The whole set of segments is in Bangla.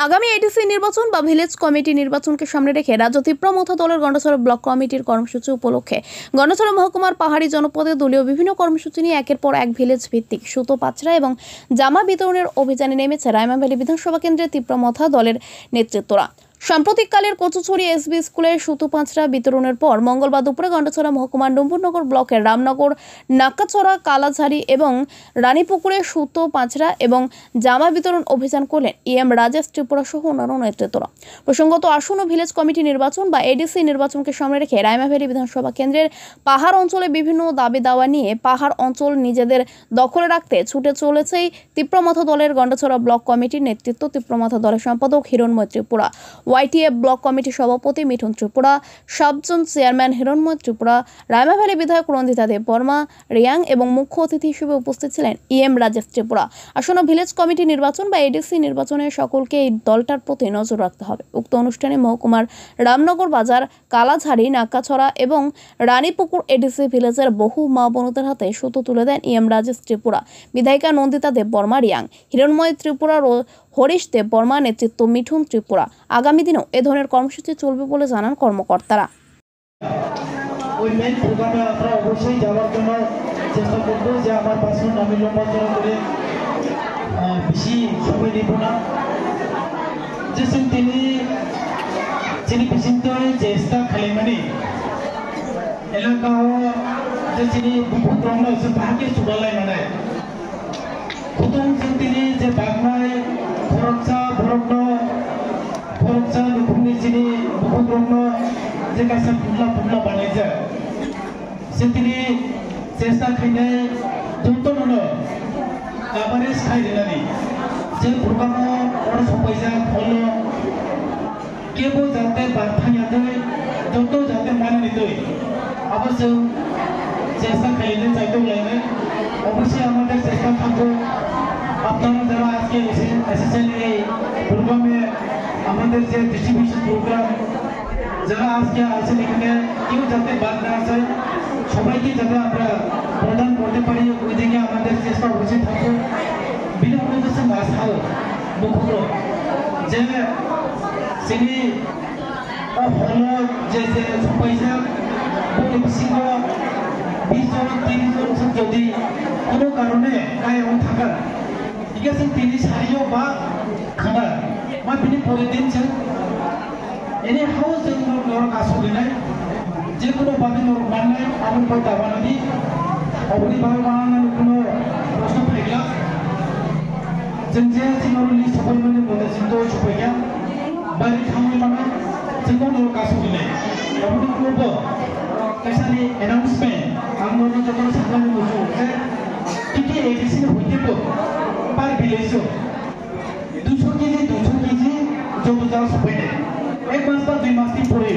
আগামী এডিসি নির্বাচন বা ভিলেজ কমিটি নির্বাচনকে সামনে রেখে রাজ্য তীব্রমথা দলের গন্ডাছড়া ব্লক কমিটির কর্মসূচি উপলক্ষে গন্ডাছড়া মহকুমার পাহাড়ি জনপদে দলীয় বিভিন্ন কর্মসূচি নিয়ে একের পর এক ভিলেজ ভিত্তিক সুতো পাচড়া এবং জামা বিতরণের অভিযানে নেমেছে রায়মাভ্যালি বিধানসভা কেন্দ্রের তীব্রমথা দলের নেতৃত্বরা। সাম্প্রতিককালের কচুছড়ি এসবি স্কুলের সুতো পাঁচড়া বিতরণের পর মঙ্গলবার দুপুরে গন্ডাছড়া মহকুমার ডুম্বুরনগর ব্লকের রামনগর, নাক্কাছড়া, কালাঝাড়ি এবং রানীপুকুরে সুতো পাঁচড়া এবং জামা বিতরণ অভিযান করলেন এম রাজেশ ত্রিপুরা সহ অন্যান্য নেতৃত্বরা। প্রসঙ্গত আসন্ন ভিলেজ কমিটি নির্বাচন বা এডিসি নির্বাচনকে সামনে রেখে রায়মাভ্যালি বিধানসভা কেন্দ্রের পাহাড় অঞ্চলে বিভিন্ন দাবি দাওয়া নিয়ে পাহাড় অঞ্চল নিজেদের দখলে রাখতে ছুটে চলেছেই তীব্রমথা দলের গন্ডাছড়া ব্লক কমিটির নেতৃত্ব। তীব্রমথা দলের সম্পাদক হিরণময় ত্রিপুরা, ওয়াইটিএফ ব্লক কমিটির সভাপতি মিঠুন ত্রিপুরা, সাবজোন চেয়ারম্যান হিরণময় ত্রিপুরা, রায়মাভ্যালি বিধায়ক রঞ্জিতা দেব বর্মা, রিয়াং এবং মুখ্য অতিথি হিসেবে উপস্থিত ছিলেন এম রাজেশ ত্রিপুরা। আসন্ন ভিলেজ কমিটি নির্বাচন বা এডিসি নির্বাচনে সকলকে এই দলটার প্রতি নজর রাখতে হবে। উক্ত অনুষ্ঠানে মহকুমার রামনগর বাজার, কালাঝাড়ি, নাক্কাছড়া এবং রানীপুকুর এডিসি ভিলেজের বহু মা বোনদের হাতে সুতো তুলে দেন এম রাজেশ ত্রিপুরা, বিধায়িকা নন্দিতা দেব বর্মা, রিয়াং, হিরণময় ত্রিপুরার ও হরিশ দেব বর্মা নেতৃত্ব মিঠুন ত্রিপুরা। আগামী দিনেও এ ধরনের কর্মসূচি চলবে বলে জানান কর্মকর্তারা। ওই মেইন প্রোগ্রামে আমরা অবশ্যই যাওয়ার জন্য চেষ্টা করব, যে আমার ভাষণ আমি লম্বা করে বেশি সময় নেব না। যেসব তিনি বিচিন্ত চেষ্টা খালিমানি এলাকা যে তিনি বহুত রঙ বাহাকে চুবালাই মানে প্রথম তিনি যে বাগনায় ভরকচা রকমনি যিনি বহুত রঙ যে কাছে পুতলা বানাইছে সে তিনি চেষ্টা খাইনাय যতন কাভারেজ খাইনাनै যে প্রোগ্রাম অর সবাইজা ফল কেবল যাতে বার্তাयादै যত যাতে মানিदै অবশ্য চেষ্টা খাইলে চাইতে লাইনে অবশ্যই আমাদের চেষ্টা থাকবে। আপনারা যারা আজকে এসেছেন এই প্রোগ্রামে, আমাদের যে ডিস্ট্রিবিউশন প্রোগ্রাম যারা আজকে আছেন এখানে কেউ যাতে বাদ না যায়, সবাইকে যাতে আমরা প্রদান করতে পারি ওই দিকে আমাদের চেষ্টা অবশ্যই থাকবে। বিনামূল্যে কাছে মাসাল মুখ্য যে তিনি হল যে সবাইজা বিশিষ্ট 20 জন 30 জন যদি কোনো কারণে গায়ে থাকা ঠিক আছে তিনি সারিও বা খানা মা তিনি পরে দিনছেন এনে হাউস जों কাসলিনাय যে কোনো ভাবে মাননাय আমল পাতা বানানি অবনি ভাবে বানানোর কোনো প্রশ্ন ফাইলা जों যে সিনারলি সবাই মানে বলেছেন তো সবাইয়া বাইরে থামে মানে যে কোনো কাসলিনাय অবনি করব কাছানি অ্যানাউন্সমেন্ট আমরা যখন সামনে বসে যে টিটি এডিসি হইতেও পার ভিলেজ 200 কেজি যত যা সবাই এক মাস বা 2 মাস পরে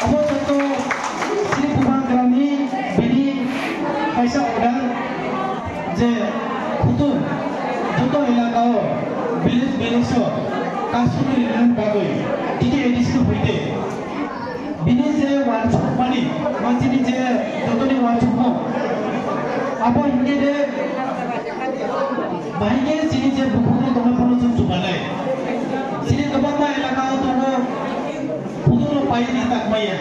অবশ্য শ্রী কুমারগ্রামী বিধি পয়সা অর্ডার যে খুতুন যত এলাকাও ভিলেজ কাশ্মীর রিলেন বাগৈ টিটি এডিসি হইতে বিনি যে ওয়ানশপ মানি মানসিনি যে যতনি ওয়ানশপ আবো হিন্দিতে বাইরে যিনি যে বুকুরে দমপন জুবানাय যিনি দমপা এলাকাও দङ ফুদুর পাইনি তাকমায়া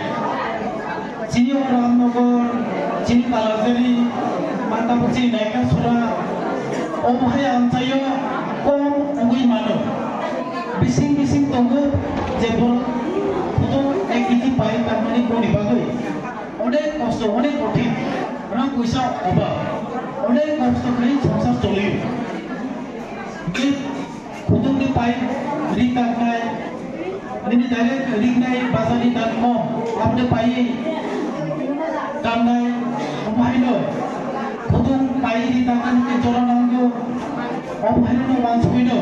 যিনি রামনগর, যিনি কালাঝাড়ি, মাতাপুচি, নাইকাছড়া অবহাय অঞ্চল কম অগৈ মানো বিসিং দङ যে ফুদুর এক কেজি পাই তাকমানি কোনি বাগৈ অনেক কষ্ট অনেক কঠিন রাং পয়সা অভাব অনেক কষ্ট করে সংসার চলে খুদুনি পাই রিক তাকনাय ini direct ring nai bazari dan kom apne pai kamnai umhaino khudung pai ri takan ke jolanango umhaino wanshuino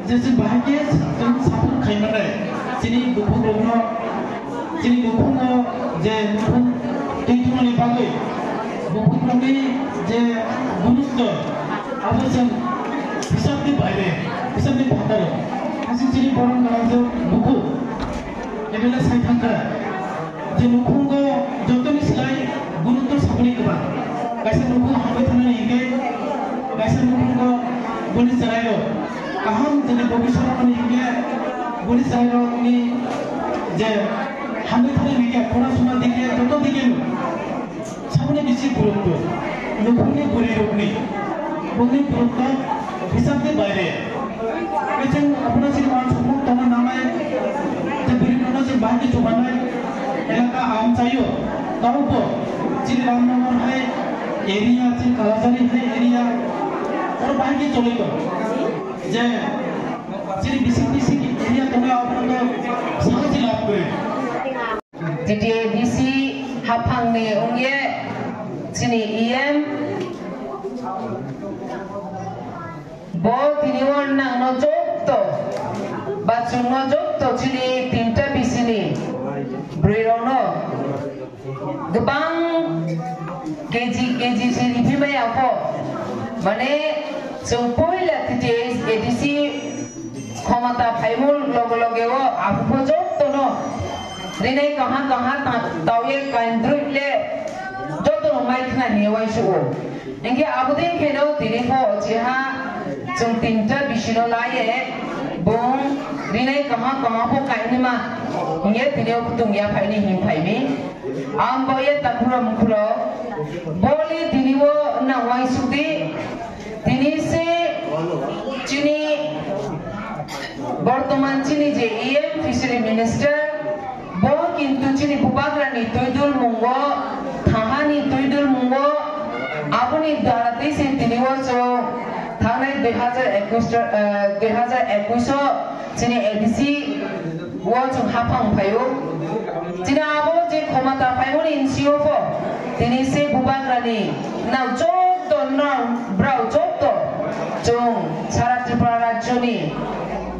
jese bahake jeng sapur khaimane chini dukhugno je dukhung teitumani bagoi dukhugni je gurusto abosen hisabni baire hisabni bhataro যিনি বরণ রাজ্য নুকু এবেলা সাইথাঙ্কা যে নুকুঙ্গ যতনি সিলাই গুরুত্ব সাবনি কবা গাইসা নুকু হাবে থানা ইগে গাইসা নুকুঙ্গ বনি জারাইলো কাহাম jadi ভবিষ্যৎ ini পুলিশ আইনি যে হামলার দিকে পড়াশোনার দিকে যত দিকে সামনে বেশি গুরুত্ব নতুনই গরিবনি বলি গুরুত্ব হিসাবে বাইরে এজন আপনার যে মানুষ তোমার নামে যে বিভিন্ন যে বাকি জমানায় এলাকা আম চাইও তাও যে রামনগর হয় এরিয়া যে কালাজারি হয় এরিয়া ওর বাকি চলে তো যে jadi bisik-bisik dia kena apa tu sangat silap ke. Jadi bisi hapang ni ongye sini IM bo tiniwan nang nojok to bacung nojok to sini tinta bisi ni berono gebang keji sini pimai apa mana sempoi lah tijes edisi ক্ষমতা ফাইমুল লগে লগে ও আপজত ন রিনে কাহা তাওয়ে কাইন্দ্রুলে যত মাইখনা হেওয়াইসু ইনকে আবুদিন খেনো তিরিফো জিহা जों তিনটা বিশিনো লায়ে বং রিনে কাহা ফো কাইনিমা ইয়ে তিনিও কুতুংয়া ফাইনি হিম ফাইমি আম বয়ে তাকুরা মুখুলো বলি তিনিও না ওয়াইসুদি তিনি সে চিনি বর্তমান চিনি যে ইএম ফিশারি মিনিস্টার বো কিন্তু চিনি বুবাগ্রানি তৈদুল মুঙ্গ থাহানি তৈদুল মুঙ্গ আপনি দাঁড়াতে সে তিনি বছর থানায় 2021 চিনি এডিসি ও जों হাফাং ফাইও চিনি আবো যে ক্ষমতা ফাইমনি ইনসিওফ তিনি সে বুবাগ্রানি নাও যত নাও ব্রাও যত जों সারা ত্রিপুরা রাজ্যনি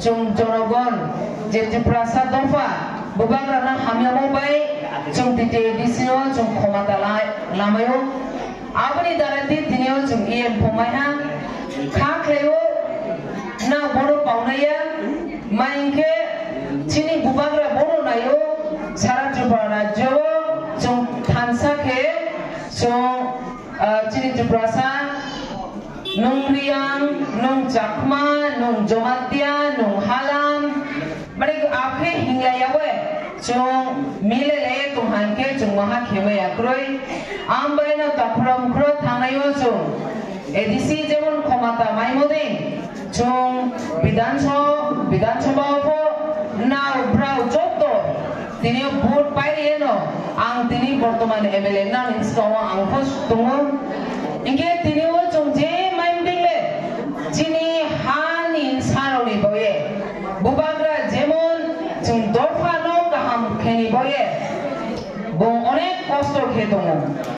जों जनगण जे ত্রিপুরা দফা বুবাগ্রানা হামিয়ামো বাই जों দিতে দিছিও जों ক্ষমতা লামায়ো আপনি দাঁড়াতে তিনিও जों ইএম ফমাইহা খাখলেও না বড় পাওনায়া মাইনকে চিনি বুবাগ্রা বড় নাইও সারা ত্রিপুরা রাজ্য जों থানসাকে जों চিনি Tripura nung riang, nung jakma, nung jomatia, nung halam, mereka apa hingga ya we, cung mile le Tuhan ke cung maha keme ya kroi, ambai na tapram kro thanayo cung, edisi যেমন ক্ষমতা mai moding, cung bidansabha po na brau joto, tini vote pairi eno, ang tini বর্তমান MLA na inskawa ang pos tungo, ingke tini wo cung je চিনি হানিন সারনি বয়ে বুবাগ্রা যেমন जों দফানো কাহাম খেনি বয়ে বং অনেক কষ্ট খেয়ে দङ